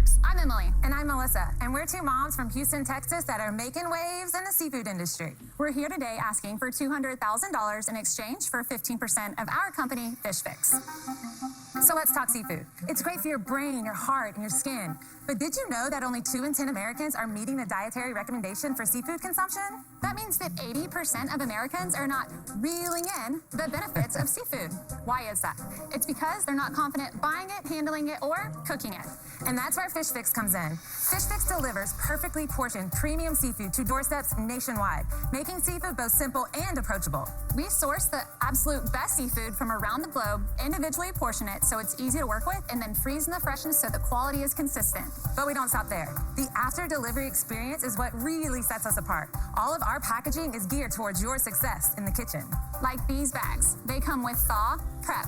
Sharks. I'm Emily. And I'm Melissa. And we're two moms from Houston, Texas that are making waves in the seafood industry. We're here today asking for $200,000 in exchange for 15% of our company, Fish Fixe. So let's talk seafood. It's great for your brain, your heart, and your skin. But did you know that only 2 in 10 Americans are meeting the dietary recommendation for seafood consumption? That means that 80% of Americans are not reeling in the benefits of seafood. Why is that? It's because they're not confident buying it, handling it, or cooking it. And that's where Fish Fixe comes in. Fish Fixe delivers perfectly portioned premium seafood to doorsteps nationwide, making seafood both simple and approachable. We source the absolute best seafood from around the globe, individually portion it so it's easy to work with, and then freeze in the freshness so the quality is consistent. But we don't stop there. The after-delivery experience is what really sets us apart. All of our packaging is geared towards your success in the kitchen. Like these bags. They come with thaw, prep,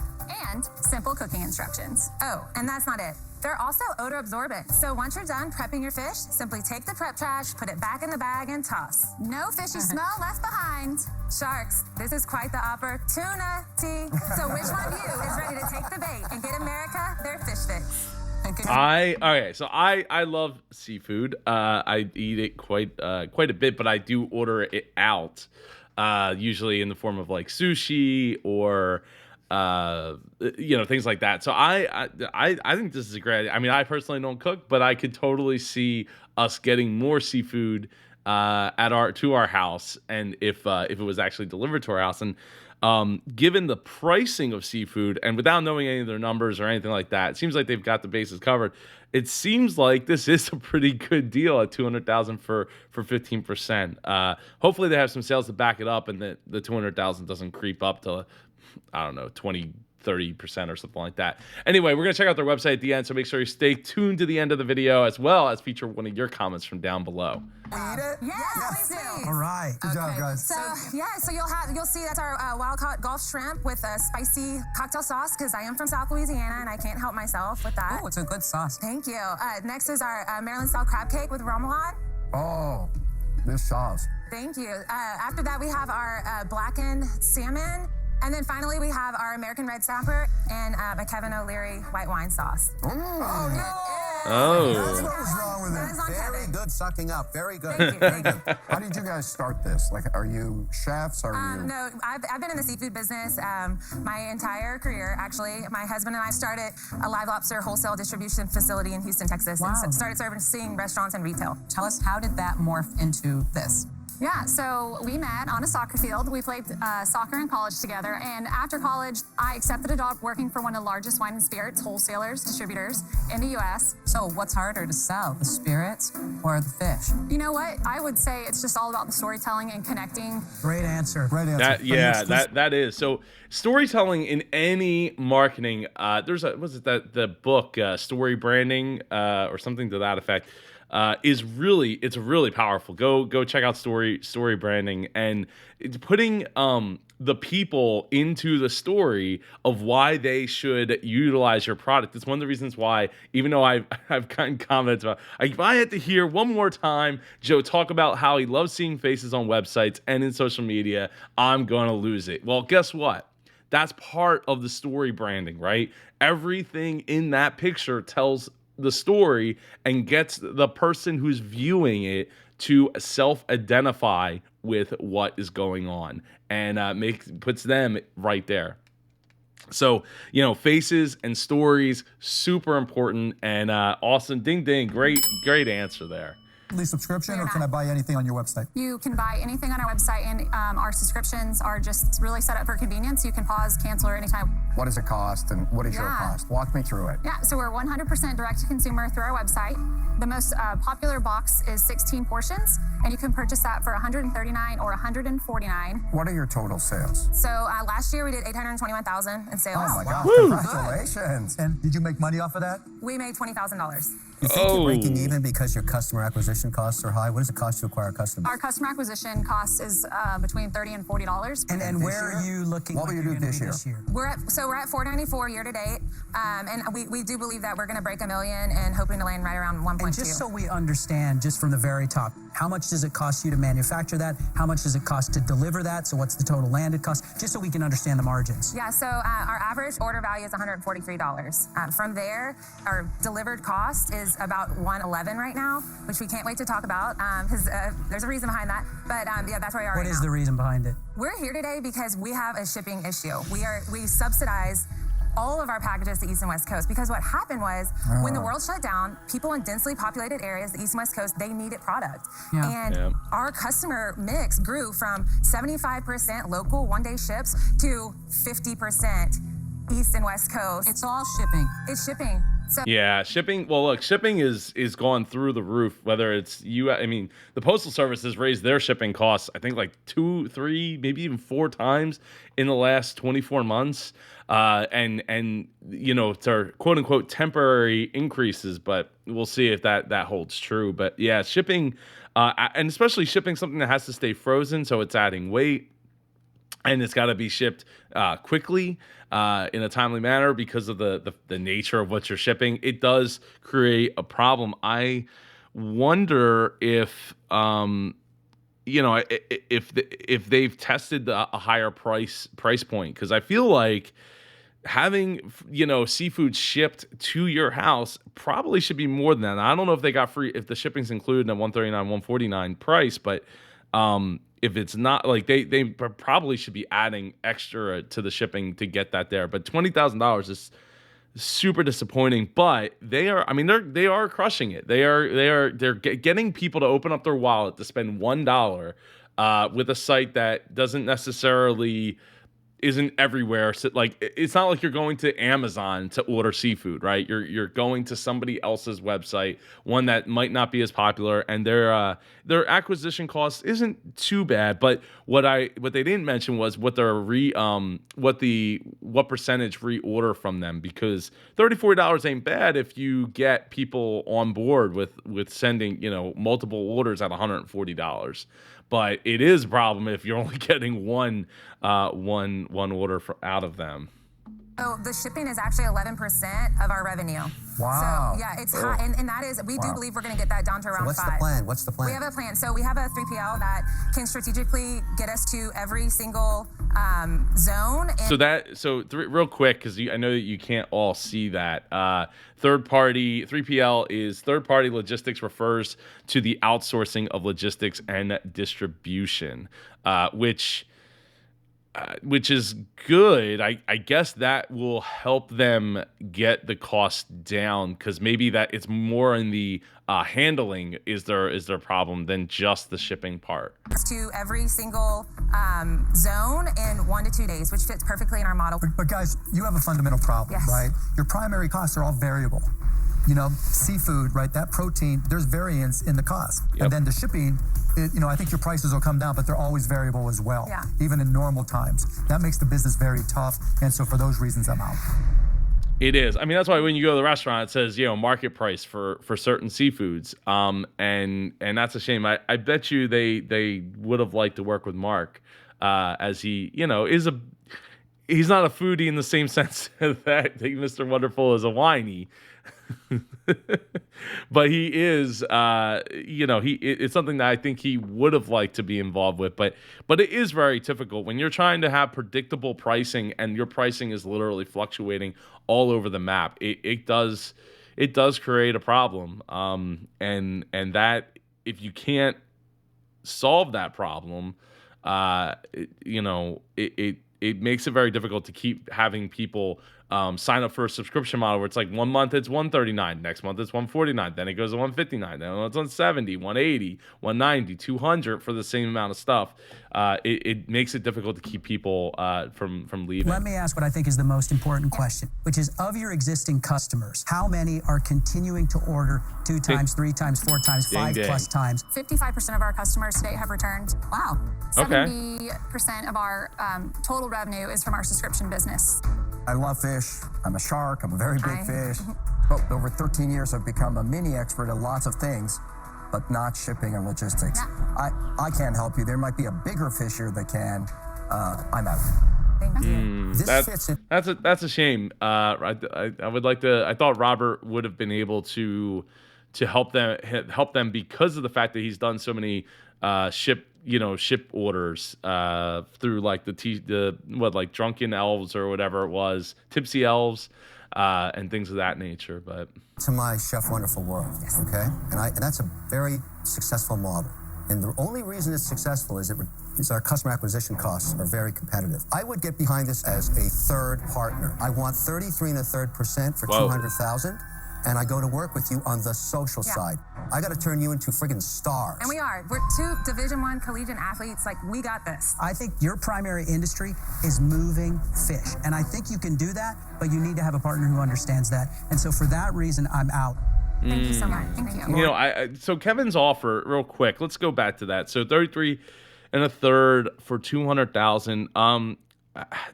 and simple cooking instructions. Oh, and that's not it. They're also odor absorbent. So once you're done prepping your fish, simply take the prep trash, put it back in the bag, and toss. No fishy smell left behind. Sharks, this is quite the opportunity. So which one of you is ready to take the bait and get America their Fish Fixe? I love seafood. I eat it quite a bit, but I do order it out, usually in the form of like sushi or things like that. So I think this is a great idea. I mean, I personally don't cook, but I could totally see us getting more seafood to our house, and if it was actually delivered to our house. And given the pricing of seafood, and without knowing any of their numbers or anything like that, it seems like they've got the bases covered. It seems like this is a pretty good deal at $200,000 for 15%. Hopefully they have some sales to back it up, and the $200,000 doesn't creep up to, I don't know, 20-30% or something like that. Anyway, we're going to check out their website at the end, so make sure you stay tuned to the end of the video, as well as feature one of your comments from down below. Eat it? Yes, please. All right. Good job, guys. So you'll see that's our wild-caught Gulf shrimp with a spicy cocktail sauce, because I am from South Louisiana and I can't help myself with that. Oh, it's a good sauce. Thank you. Next is our Maryland-style crab cake with remoulade. Oh, this sauce. Thank you. After that, we have our blackened salmon. And then finally, we have our American red snapper and a Kevin O'Leary white wine sauce. Oh. That's what was wrong with it. Very good sucking up. Very good. Thank you. How did you guys start this? Like, are you chefs? Are you? No, I've been in the seafood business my entire career, actually. My husband and I started a live lobster wholesale distribution facility in Houston, Texas, and started servicing restaurants and retail. Tell us, how did that morph into this? Yeah, so we met on a soccer field. We played soccer in college together, and after college, I accepted a job working for one of the largest wine and spirits wholesalers, distributors in the U.S. So what's harder to sell, the spirits or the fish? You know what? I would say it's just all about the storytelling and connecting. Great answer. Great answer. That is. So storytelling in any marketing, the book, Story Branding, or something to that effect, it's really powerful. Go check out story branding, and it's putting the people into the story of why they should utilize your product. It's one of the reasons why, even though I've gotten comments about, if I had to hear one more time Joe talk about how he loves seeing faces on websites and in social media, I'm gonna lose it. Well, guess what? That's part of the story branding, right? Everything in that picture tells the story and gets the person who's viewing it to self-identify with what is going on, and puts them right there. So, faces and stories, super important, and awesome. Ding ding, great answer there. Subscription, or can I buy anything on your website? You can buy anything on our website, and our subscriptions are just really set up for convenience. You can pause, cancel, or anytime. What does it cost, and what is your cost? Walk me through it. Yeah, so we're 100% direct to consumer through our website. The most popular box is 16 portions, and you can purchase that for $139 or $149. What are your total sales? So last year we did $821,000 in sales. Oh my God! Woo. Congratulations! And did you make money off of that? We made $20,000. You think you're breaking even because your customer acquisition costs are high? What does it cost to acquire customers? Our customer acquisition cost is between $30 and $40. And where are you looking? What will you do this year? We're at $494 year to date, and we do believe that we're going to break $1 million and hoping to land right around 1.2. And just so we understand, just from the very top, how much does does it cost you to manufacture that? How much does it cost to deliver that? So what's the total landed cost? Just so we can understand the margins. Yeah, so our average order value is $143. From there, our delivered cost is about $111 right now, which we can't wait to talk about because there's a reason behind that. But yeah, that's where we are. What right is now. the reason behind it? We're here today because we have a shipping issue. We subsidize all of our packages to East and West Coast because what happened was when the world shut down, people in densely populated areas, the East and West Coast, they needed product. Yeah. And our customer mix grew from 75% local one-day ships to 50% East and West Coast. It's all shipping. It's shipping. So Yeah, shipping. Well, look, shipping is gone through the roof. Whether it's you, I mean, the Postal Service has raised their shipping costs, I think, like 2, 3, maybe even 4 times in the last 24 months. And you know, to quote unquote temporary increases, but we'll see if that holds true. But yeah, shipping, and especially shipping something that has to stay frozen, so it's adding weight. And it's got to be shipped quickly in a timely manner because of the nature of what you're shipping. It does create a problem. I wonder if you know if they've tested a higher price point, because I feel like having, you know, seafood shipped to your house probably should be more than that. I don't know if they got free, if the shipping's included in a $139, $149 price, but if it's not, like they probably should be adding extra to the shipping to get that there. But $20,000 is super disappointing. But they are, I mean, they are crushing it. They're getting people to open up their wallet to spend $1 with a site that doesn't necessarily isn't everywhere. So, like, it's not like you're going to Amazon to order seafood, right? You're going to somebody else's website, one that might not be as popular, and their acquisition cost isn't too bad. But what they didn't mention was what their what percentage reorder from them, because $34 ain't bad if you get people on board with sending, you know, multiple orders at $140. But it is a problem if you're only getting one order out of them. So the shipping is actually 11% of our revenue. Wow. So yeah, it's high, and that is, we do believe we're going to get that down to around 5. What's the plan? We have a plan. So we have a 3PL that can strategically get us to every single zone. And Real quick, because I know that you can't all see that. Third party 3PL is third party logistics, refers to the outsourcing of logistics and distribution, which is good. I guess that will help them get the cost down, because maybe that it's more in the handling is their problem than just the shipping part. To every single zone in 1 to 2 days, which fits perfectly in our model. But guys, you have a fundamental problem, Yes. right? Your primary costs are all variable. You know, seafood, right? That protein, there's variance in the cost. Yep. And then the shipping, you know, I think your prices will come down, but they're always variable as well, Yeah. even in normal times. That makes the business very tough. And so for those reasons, I'm out. It is. I mean, that's why when you go to the restaurant, it says, you know, market price for certain seafoods. And that's a shame. I bet you they would have liked to work with Mark, as he, you know, he's not a foodie in the same sense that Mr. Wonderful is a whiny. But he is, you know, it's something that I think he would have liked to be involved with. But it is very difficult when you're trying to have predictable pricing and your pricing is literally fluctuating all over the map. It does create a problem. And that, if you can't solve that problem, you know, it makes it very difficult to keep having people sign up for a subscription model where it's like 1 month it's $139, next month it's $149, then it goes to $159, then it's $170, $180, $190, $200 for the same amount of stuff. It makes it difficult to keep people from leaving. Let me ask what I think is the most important question, which is, of your existing customers, how many are continuing to order 2 times, 3 times, 4 times, Ding, 5 ding. plus times? 55% of our customers today have returned. Wow. Okay. 70% of our total revenue is from our subscription business. I love fish. I'm a shark. I'm a very big Hi. fish. But over 13 years, I've become a mini expert at lots of things, but not shipping and logistics. Yeah. I can't help you. There might be a bigger fish here that can. I'm out. Thank you. This fits in. That's a shame. I would like to. I thought Robert would have been able to to help them because of the fact that he's done so many ship orders through like like Drunken Elves or whatever it was, Tipsy Elves, and things of that nature. But To my Chef Wonderful world, okay? And that's a very successful model. And the only reason it's successful is our customer acquisition costs are very competitive. I would get behind this as a third partner. I want 33 1/3% for $200,000, and I go to work with you on the social side. I got to turn you into friggin' stars. And we are. We're 2 Division I collegiate athletes. Like, we got this. I think your primary industry is moving fish. And I think you can do that, but you need to have a partner who understands that. And so for that reason, I'm out. Thank you so much. Thank you. So Kevin's offer, real quick. Let's go back to that. So 33 1/3 for $200,000.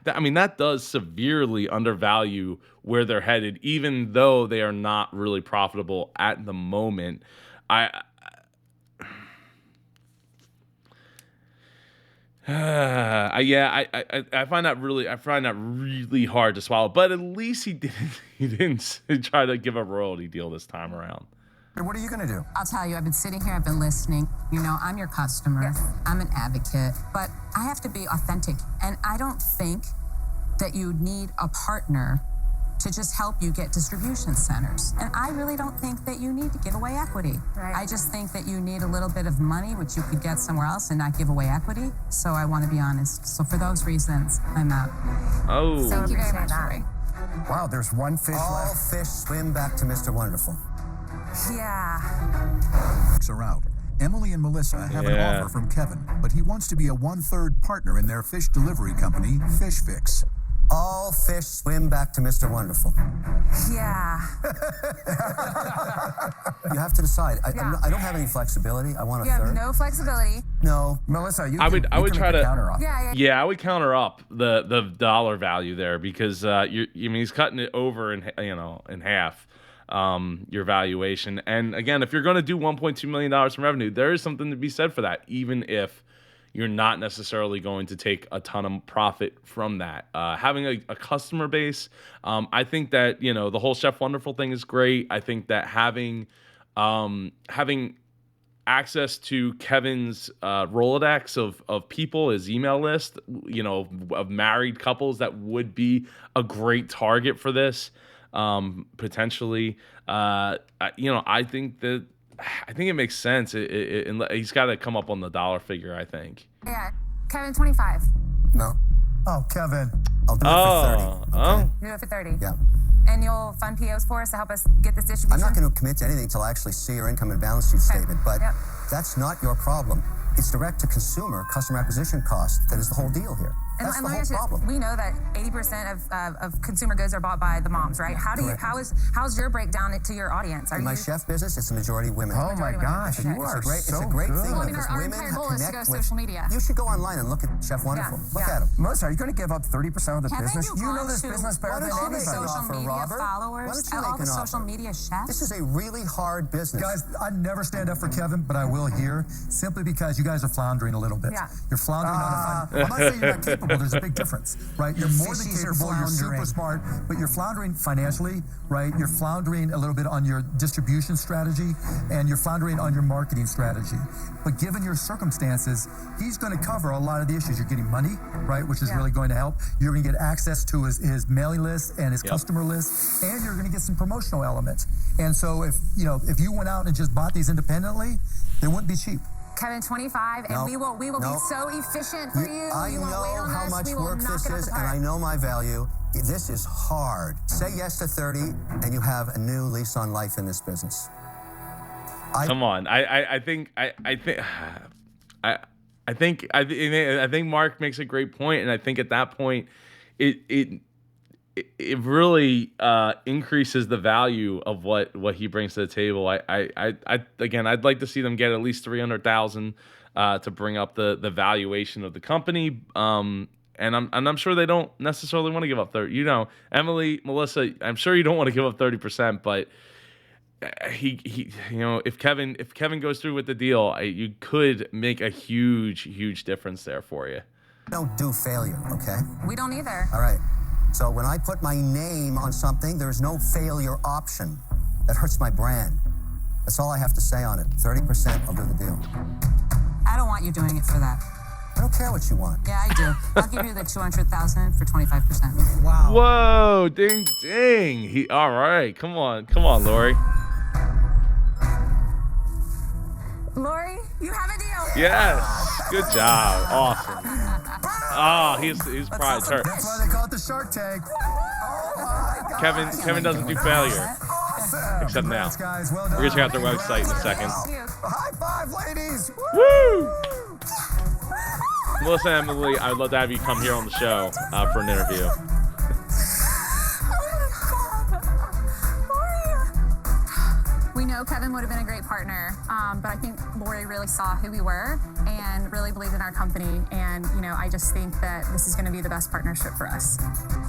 I mean, that does severely undervalue where they're headed, even though they are not really profitable at the moment. I find that really hard to swallow. But at least he didn't try to give a royalty deal this time around. What are you going to do? I'll tell you, I've been sitting here, I've been listening. You know, I'm your customer. Yes. I'm an advocate, but I have to be authentic. And I don't think that you need a partner to just help you get distribution centers. And I really don't think that you need to give away equity. Right. I just think that you need a little bit of money, which you could get somewhere else and not give away equity. So I want to be honest. So for those reasons, I'm out. Oh. Thank you very Appreciate much, that. Lori. Wow, there's one fish All left. fish swim back to Mr. Wonderful. Yeah. Are out. Emily and Melissa have an Yeah. offer from Kevin, but he wants to be a 1/3 partner in their fish delivery company, Fish Fixe. All fish swim back to Mr. Wonderful. Yeah. You have to decide. I don't have any flexibility. I want a You have third. no flexibility. No. Melissa, you I would try to counter offer. Yeah. Yeah, I would counter up the dollar value there because he's cutting it over in half, your valuation. And again, if you're going to do $1.2 million in revenue, there is something to be said for that, even if you're not necessarily going to take a ton of profit from that. Having a customer base, I think that the whole Chef Wonderful thing is great. I think that having access to Kevin's Rolodex of people, his email list, of married couples that would be a great target for this, potentially. I think it makes sense. He's got to come up on the dollar figure, I think. Yeah. Kevin, 25. No. Oh, Kevin. I'll do it for 30. Oh. Do it for 30. Yeah. And you'll fund POs for us to help us get this distribution? I'm not going to commit to anything until I actually see your income and balance sheet statement, but that's not your problem. It's direct to consumer customer acquisition cost that is the whole deal here. That's the let me whole ask you this. problem. We know that 80% of consumer goods are bought by the moms, right? How's your breakdown to your audience? In my chef business, it's a majority women. Oh my gosh, you are It's so a great good. thing Well, I mean, because our women entire goal is to connect go with social media. You should go online and look at Chef Wonderful. Look yeah. at him. Melissa, are you going to give up 30% of the Haven't business? you You know gone this to business better Why than don't you all the make an anybody. social offer, media Robert? Why followers, don't you all make the an social offer? media chefs? This is a really hard business. Guys, I never stand up for Kevin, but I will here, simply because you guys are floundering a little bit. Yeah. You're floundering on the I'm not saying you're not capable. There's a big difference, right? You're more than fishies are capable. You're super floundering. smart, but you're floundering financially, right? You're floundering a little bit on your distribution strategy, and you're floundering on your marketing strategy. But given your circumstances, he's going to cover a lot of the issues. You're getting money, right, which is really going to help. You're going to get access to his mailing list and his customer list, and you're going to get some promotional elements. And so if you went out and just bought these independently, they wouldn't be cheap. Kevin, 25, and No. we will No. be so efficient for you. I You won't know wait on how us. much We will work knock this it out is, the and park. I know my value. This is hard. Say yes to 30, and you have a new lease on life in this business. Come on. I think Mark makes a great point, and I think at that point, it really increases the value of what he brings to the table. I'd like to see them get at least $300,000 to bring up the valuation of the company. And I'm sure they don't necessarily want to give up 30. Emily, Melissa, I'm sure you don't want to give up 30%, but if Kevin goes through with the deal, you could make a huge difference there for you. Don't do failure, okay? We don't either. All right. So when I put my name on something, there's no failure option. That hurts my brand. That's all I have to say on it. 30%, I'll do the deal. I don't want you doing it for that. I don't care what you want. Yeah, I do. I'll give you the 200,000 for 25%. Wow. Whoa, ding, ding. All right. Come on, Lori. Lori, you have a deal. Yes. Good job. Awesome. Oh, he's probably hurt. That's why they call it the Shark Tank. Oh my God. Kevin doesn't do failure. Awesome. Except now. Congrats, guys. Well We're done. gonna check out their website in a second. High five, ladies. Woo! Melissa and Emily, I'd love to have you come here on the show for an interview. We know Kevin would have been a great partner, but I think Lori really saw who we were and really believed in our company. And, I just think that this is going to be the best partnership for us.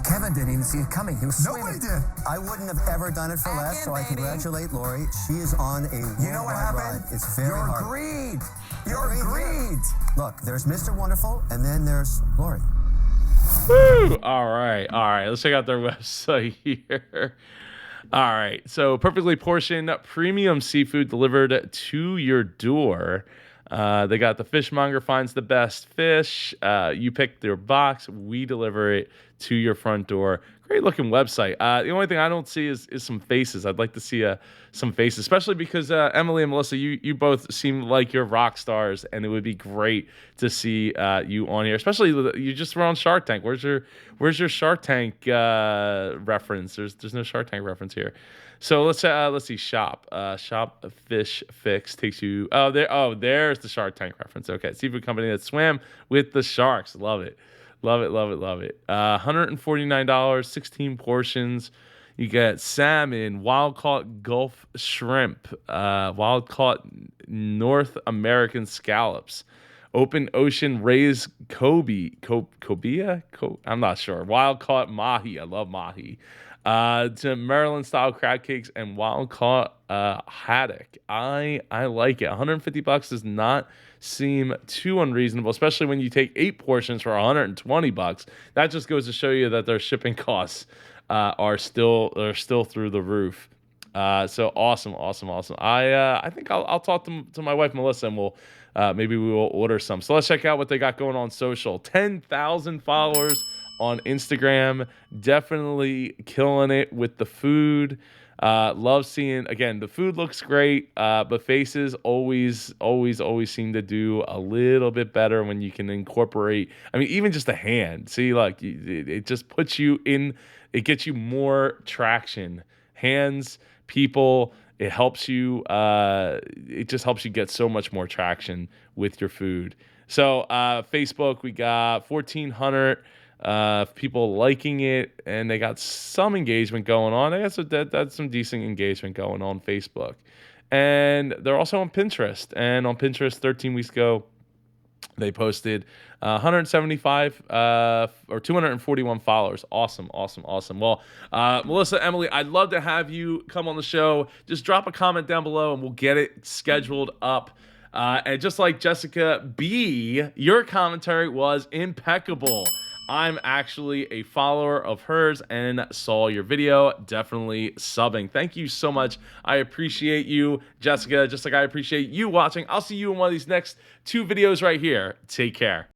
Kevin didn't even see it coming. He was Nobody did. I wouldn't have ever done it for Back less, in, so I baby. congratulate Lori. She is on a You know what worldwide happened? ride. It's very You're hard. greed. You're greed. Look, there's Mr. Wonderful, and then there's Lori. Woo! All right. Let's check out their website here. All right. So perfectly portioned premium seafood delivered to your door. They got the fishmonger finds the best fish. You pick their box. We deliver it to your front door. Great looking website. The only thing I don't see is some faces. I'd like to see some faces, especially because Emily and Melissa, you both seem like you're rock stars, and it would be great to see you on here. Especially you just were on Shark Tank. Where's your Shark Tank reference? There's no Shark Tank reference here. So let's see. Shop Fish Fixe takes you. There's the Shark Tank reference. Okay, seafood company that swam with the sharks. Love it. $149, 16 portions. You get salmon, wild caught Gulf shrimp, wild caught North American scallops, open ocean raised cobia. I'm not sure. Wild caught mahi. I love mahi. To Maryland style crab cakes and wild caught haddock. I like it. $150 does not seem too unreasonable, especially when you take 8 portions for $120. That just goes to show you that their shipping costs are still through the roof. So awesome. I think I'll talk to my wife Melissa, and maybe we will order some. So let's check out what they got going on social. 10,000 followers on Instagram, definitely killing it with the food. Love seeing, again, the food looks great, but faces always seem to do a little bit better when you can incorporate, even just a hand. See, like, it just puts you in, it gets you more traction. Hands, people, it helps you, it just helps you get so much more traction with your food. So, Facebook, we got 1,400 people liking it, and they got some engagement going on. I guess that's some decent engagement going on Facebook. And they're also on Pinterest. And on Pinterest, 13 weeks ago, they posted 175 or 241 followers. Awesome. Well, Melissa, Emily, I'd love to have you come on the show. Just drop a comment down below, and we'll get it scheduled up. And just like Jessica B, your commentary was impeccable. I'm actually a follower of hers and saw your video. Definitely subbing. Thank you so much. I appreciate you, Jessica, just like I appreciate you watching. I'll see you in one of these next 2 videos right here. Take care.